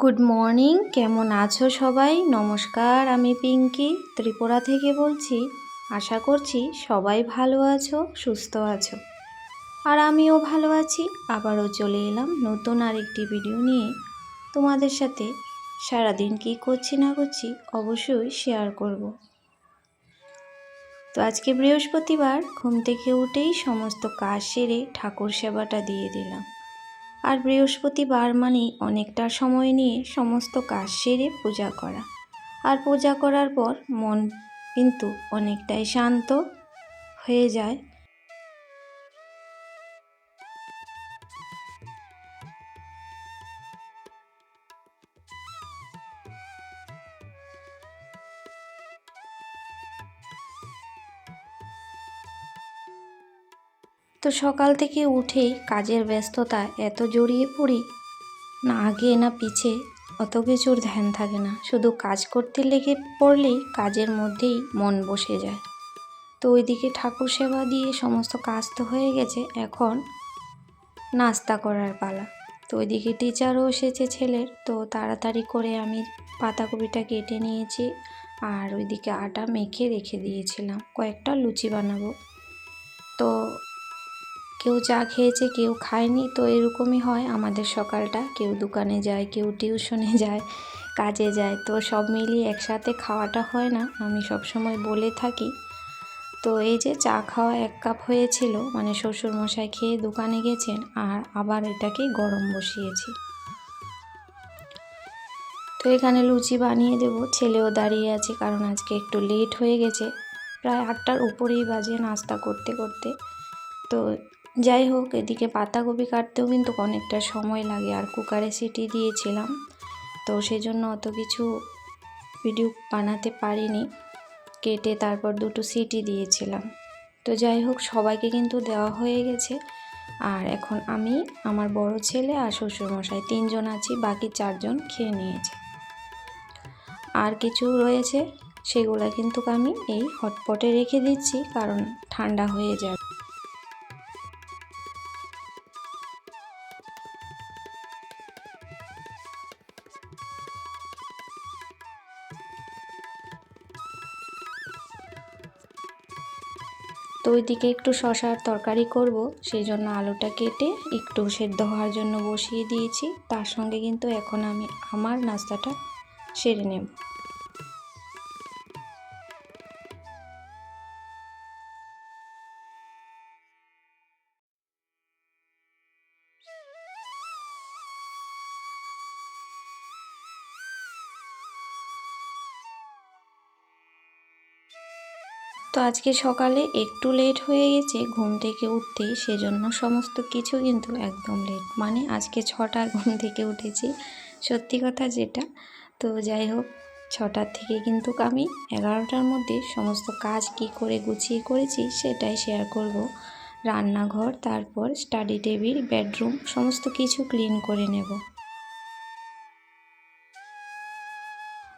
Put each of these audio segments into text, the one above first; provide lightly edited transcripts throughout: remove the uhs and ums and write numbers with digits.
Good morning, কেমন আছো সবাই? নমস্কার, আমি পিঙ্কি ত্রিপুরা থেকে বলছি। আশা করছি সবাই ভালো আছো, সুস্থ আছো, আর আমিও ভালো আছি। আবারও চলে এলাম নতুন আরেকটি ভিডিও নিয়ে। তোমাদের সাথে সারাদিন কী করছি না করছি অবশ্যই শেয়ার করব। তো আজকে বৃহস্পতিবার, ঘুম থেকে উঠেই সমস্ত কাজ সেরে ঠাকুর সেবাটা দিয়ে দিলাম। আর বৃহস্পতিবার মানে অনেকটা সময় নিয়ে সমস্ত কাজ সেরে পূজা করা, আর পূজা করার পর মন কিন্তু অনেকটাই শান্ত হয়ে যায়। তো সকাল থেকে উঠেই কাজের ব্যস্ততা এত জড়িয়ে পড়ি, না আগে না পিছে অত কিছুর ধ্যান থাকে না, শুধু কাজ করতে লেগে পড়লেই কাজের মধ্যেই মন বসে যায়। তো ওইদিকে ঠাকুর সেবা দিয়ে সমস্ত কাজ তো হয়ে গেছে, এখন নাস্তা করার পালা। তো ওইদিকে টিচারও এসেছে ছেলের, তো তাড়াতাড়ি করে আমি পাতাকপিটা কেটে নিয়েছি, আর ওইদিকে আটা মেখে রেখে দিয়েছিলাম, কয়েকটা লুচি বানাবো। তো কেউ চা খেয়েছে, কেউ খায়নি। তো এরকমই হয় আমাদের সকালটা, কেউ দোকানে যায়, কেউ টিউশনে যায়, কাজে যায়, তো সব মিলিয়ে একসাথে খাওয়াটা হয় না, আমি সবসময় বলে থাকি। তো এই যে চা খাওয়া 1 কাপ হয়েছিল, মানে শ্বশুরমশাই খেয়ে দোকানে গেছেন, আর আবার এটাকে গরম বসিয়েছি। তো এখানে লুচি বানিয়ে দেব, ছেলেও দাঁড়িয়ে আছে, কারণ আজকে একটু লেট হয়ে গেছে, প্রায় 8টার উপরেই বাজে নাস্তা করতে করতে। তো যাই হোক, এদিকে পাতাকপি কাটতেও কিন্তু অনেকটা সময় লাগে, আর কুকারে সিটি দিয়েছিলাম, তো সেজন্য অত কিছু ভিডিও বানাতে পারিনি। কেটে তারপর 2টো সিটি দিয়েছিলাম। তো যাই হোক, সবাইকে কিন্তু দেওয়া হয়ে গেছে, আর এখন আমি, আমার বড় ছেলে আর শ্বশুরমশাই 3 জন আছি, বাকি 4 জন খেয়ে নিয়েছে। আর কিছু রয়েছে, সেগুলো কিন্তু আমি এই হটপটে রেখে দিচ্ছি, কারণ ঠান্ডা হয়ে যাবে। তো ওইদিকে একটু শশার তরকারি করব, সেই জন্য আলুটা কেটে একটু সেদ্ধ হওয়ার জন্য বসিয়ে দিয়েছি। তার সঙ্গে কিন্তু এখন আমি আমার নাস্তাটা সেরে নেব। তো আজকে সকালে একটু লেট হয়ে গেছে ঘুম থেকে উঠতে, সেজন্য সমস্ত কিছু কিন্তু একদম লেট, মানে আজকে 6টায় ঘুম থেকে উঠেছি, সত্যি কথা যেটা। তো যাই হোক, 6টার থেকে কিন্তু আমি 11টার মধ্যে সমস্ত কাজ কি করে গুছিয়ে করেছি সেটাই শেয়ার করব। রান্নাঘর, তারপর স্টাডি টেবিল, বেডরুম, সমস্ত কিছু ক্লিন করে নেব।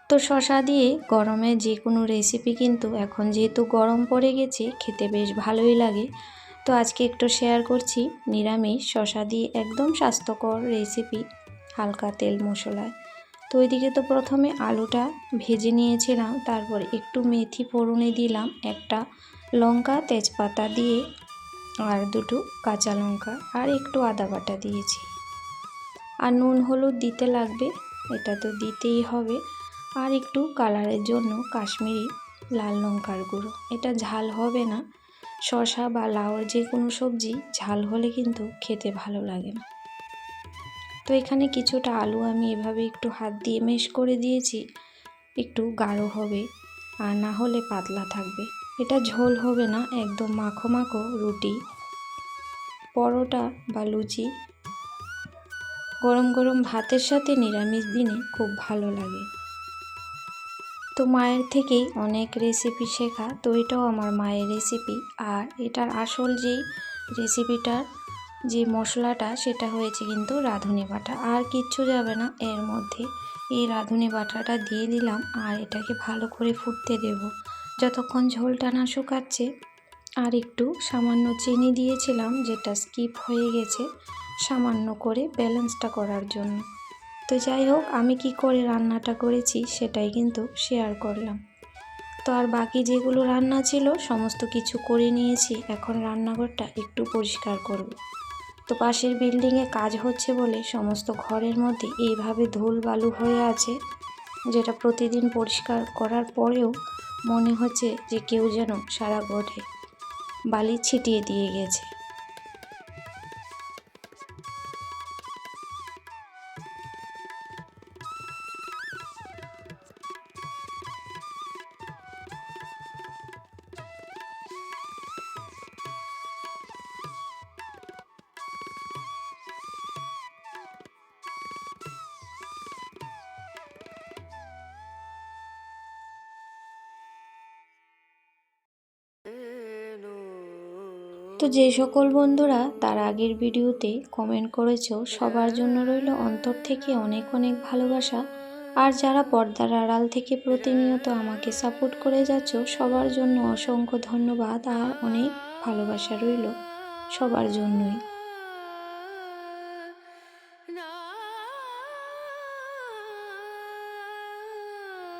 তো শসা দিয়ে গরমে যে কোনো রেসিপি কিন্তু এখন যেহেতু গরম পড়ে গেছে, খেতে বেশ ভালোই লাগে। তো আজকে একটু শেয়ার করছি নিরামিষ শসা দিয়ে একদম স্বাস্থ্যকর রেসিপি, হালকা তেল মশলায়। তো ওইদিকে তো প্রথমে আলুটা ভেজে নিয়েছিলাম, তারপর একটু মেথি ফোড়নে দিলাম, একটা লঙ্কা তেজপাতা দিয়ে, আর 2টো কাঁচা লঙ্কা, আর একটু আদা বাটা দিয়েছি। আর নুন হলুদ দিতে লাগবে, এটা তো দিতেই হবে। আর একটু কালারের জন্য কাশ্মীরি লাল লঙ্কার গুঁড়ো, এটা ঝাল হবে না। শসা বা লাউর যে কোনো সবজি ঝাল হলে কিন্তু খেতে ভালো লাগে না। তো এখানে কিছুটা আলু আমি এভাবে একটু হাত দিয়ে মেশ করে দিয়েছি, একটু গাঢ় হবে, আর না হলে পাতলা থাকবে। এটা ঝোল হবে না, একদম মাখো মাখো রুটি, পরোটা বা লুচি, গরম গরম ভাতের সাথে নিরামিষ দিনে খুব ভালো লাগে। তো মায়ের থেকেই অনেক রেসিপি শেখা, তো এটাও আমার মায়ের রেসিপি। আর এটার আসল যেই রেসিপিটার যে মশলাটা, সেটা হয়েছে কিন্তু রাঁধুনি বাটা, আর কিচ্ছু যাবে না এর মধ্যে। এই রাঁধুনি বাটাটা দিয়ে দিলাম, আর এটাকে ভালো করে ফুটতে দেব যতক্ষণ ঝোলটা না শুকাচ্ছে। আর একটু সামান্য চিনি দিয়েছিলাম, যেটা স্কিপ হয়ে গেছে, সামান্য করে ব্যালেন্সটা করার জন্য। তো যাই হোক, আমি কি করে রান্নাটা করেছি সেটাই কিন্তু শেয়ার করলাম। তো আর বাকি যেগুলো রান্না ছিল সমস্ত কিছু করে নিয়েছি। এখন রান্নাঘরটা একটু পরিষ্কার করব। তো পাশের বিল্ডিংয়ে কাজ হচ্ছে বলে সমস্ত ঘরের মধ্যে এইভাবে ধুল বালু হয়ে আছে, যেটা প্রতিদিন পরিষ্কার করার পরেও মনে হচ্ছে যে কেউ যেন সারা ঘরে বালি ছিটিয়ে দিয়ে গেছে। তো যে সকল বন্ধুরা তার আগের ভিডিওতে কমেন্ট করেছো, সবার জন্য রইল অন্তর থেকে অনেক অনেক ভালোবাসা। আর যারা পর্দার আড়াল থেকে প্রতিনিয়ত আমাকে সাপোর্ট করে যাচ্ছ, সবার জন্য অসংখ্য ধন্যবাদ আর অনেক ভালোবাসা রইল সবার জন্যই।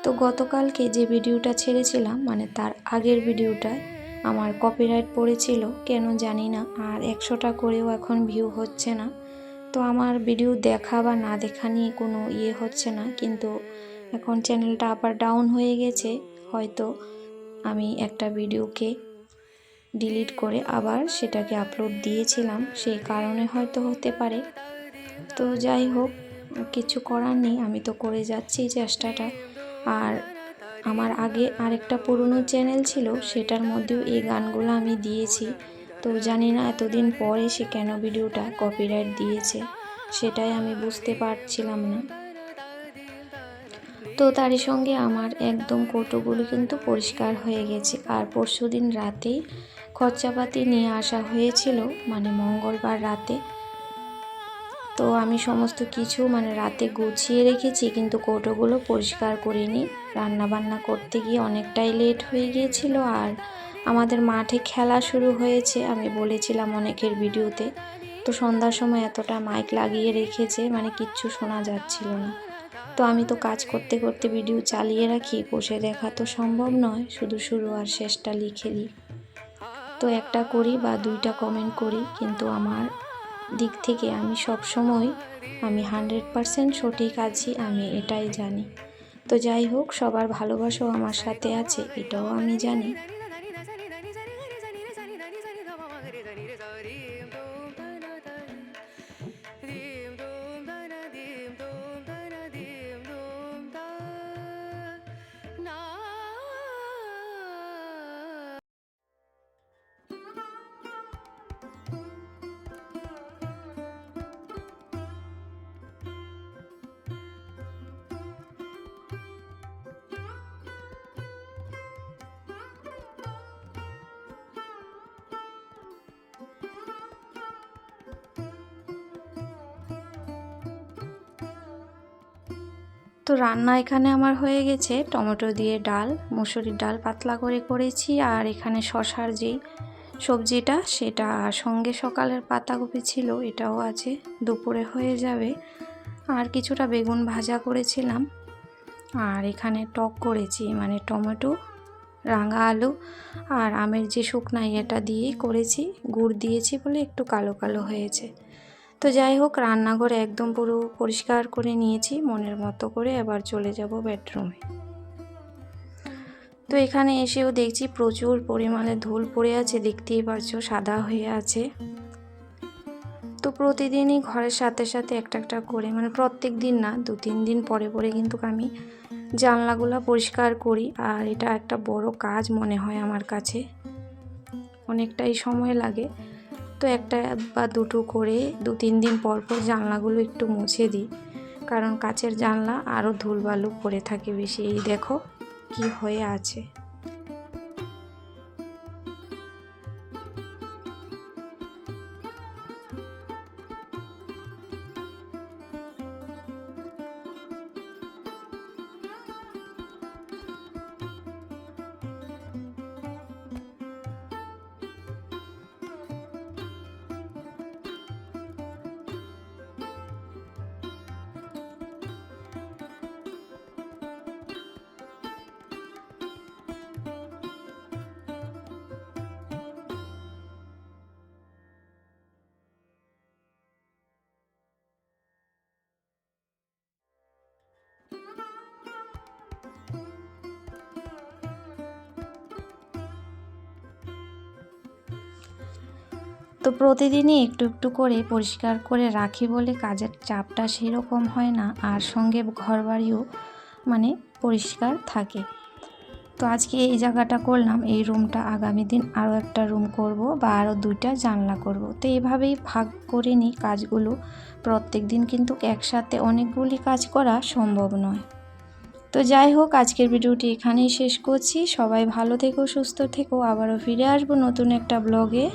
তো গতকালকে যে ভিডিওটা ছেড়েছিলাম, মানে তার আগের ভিডিওটায় আমার কপিরাইট পড়েছিল, কেন জানি না। আর 100টা করেও এখন ভিউ হচ্ছে না। তো আমার ভিডিও দেখা বা না দেখা নিয়ে কোনো হচ্ছে না, কিন্তু এখন চ্যানেলটা আবার ডাউন হয়ে গেছে। হয়তো আমি একটা ভিডিওকে ডিলিট করে আবার সেটাকে আপলোড দিয়েছিলাম, সেই কারণে হয়তো হতে পারে। তো যাই হোক, কিছু করার নেই, আমি তো করে যাচ্ছি চেষ্টাটা। আর আমার আগে আরেকটা পুরনো চ্যানেল ছিল, সেটার মধ্যেও এই গানগুলো আমি দিয়েছি। তো জানি না এতদিন পরে সে কেন ভিডিওটা কপিরাইট দিয়েছে, সেটাই আমি বুঝতে পারছিলাম না। তো তারই সঙ্গে আমার একদম কৌটোগুলো কিন্তু পরিষ্কার হয়ে গেছে। আর পরশুদিন রাতেই খরচাপাতি নিয়ে আসা হয়েছিল, মানে মঙ্গলবার রাতে। তো আমি সমস্ত কিছু রাতে গুছিয়ে রেখেছি, কিন্তু কৌটোগুলো পরিষ্কার করিনি। রান্না বান্না করতে গিয়ে অনেকটাই লেট হয়ে গিয়েছিল। আর আমাদের মাঠে খেলা শুরু হয়েছে, আমি বলেছিলাম অনেকের ভিডিওতে। তো সন্ধ্যার সময় এতটা মাইক লাগিয়ে রেখেছে, কিচ্ছু শোনা যাচ্ছিল না। তো আমি তো কাজ করতে করতে ভিডিও চালিয়ে রাখি, বসে দেখা তো সম্ভব নয়, শুধু শুরু আর শেষটা লিখে দিই। তো একটা করি বা দুইটা কমেন্ট করি, কিন্তু আমার দিক থেকে আমি সবসময় 100% সঠিক আছি, আমি এটাই জানি। তো যাই হোক, সবার ভালোবাসাও আমার সাথে আছে, এটাও আমি জানি। তো রান্না এখানে আমার হয়ে গেছে, টমেটো দিয়ে ডাল, মুসুরির ডাল পাতলা করে করেছি। আর এখানে শশার যেই সবজিটা, সেটা সঙ্গে সকালের পাতাকপি ছিল, এটাও আছে, দুপুরে হয়ে যাবে। আর কিছুটা বেগুন ভাজা করেছিলাম। আর এখানে টক করেছি, টমেটো, রাঙা আলু আর আমের যে শুকনা এটা দিয়েই করেছি। গুড় দিয়েছি বলে একটু কালো কালো হয়েছে। তো যাই হোক, রান্নাঘরে একদম পুরো পরিষ্কার করে নিয়েছি মনের মতো করে। এবার চলে যাব বেডরুমে। তো এখানে এসেও দেখছি প্রচুর পরিমাণে ধুল পড়ে আছে, দেখতেই পারছো, সাদা হয়ে আছে। তো প্রতিদিনই ঘরের সাথে সাথে একটা একটা করে, প্রত্যেক দিন না, 2-3 দিন পরে পরে কিন্তু আমি জানলাগুলো পরিষ্কার করি। আর এটা একটা বড় কাজ মনে হয় আমার কাছে, অনেকটাই সময় লাগে। তো একটা বা দুটো করে 2-3 দিন পর পর জানলাগুলো একটু মুছে দিই, কারণ কাচের জানলা আরও ধুলবালু পড়ে থাকে বেশি। এই দেখো কি হয়ে আছে। তো প্রতিদিনই একটু একটু করে পরিষ্কার করে রাখি বলে কাজের চাপটা সেরকম হয় না, আর সঙ্গে ঘরবাড়িও মানে পরিষ্কার থাকে। তো আজকে এই জায়গাটা করলাম, এই রুমটা, আগামী দিন আরও একটা রুম করব বা আরও 2টা জানলা করব। তো এভাবেই ভাগ করে নিই কাজগুলো। প্রত্যেক দিন কিন্তু একসাথে অনেকগুলি কাজ করা সম্ভব নয়। তো যাই হোক, আজকের ভিডিওটি এখানেই শেষ করছি। সবাই ভালো থেকো, সুস্থ থেকো। আবারও ফিরে আসবো নতুন একটা ব্লগে।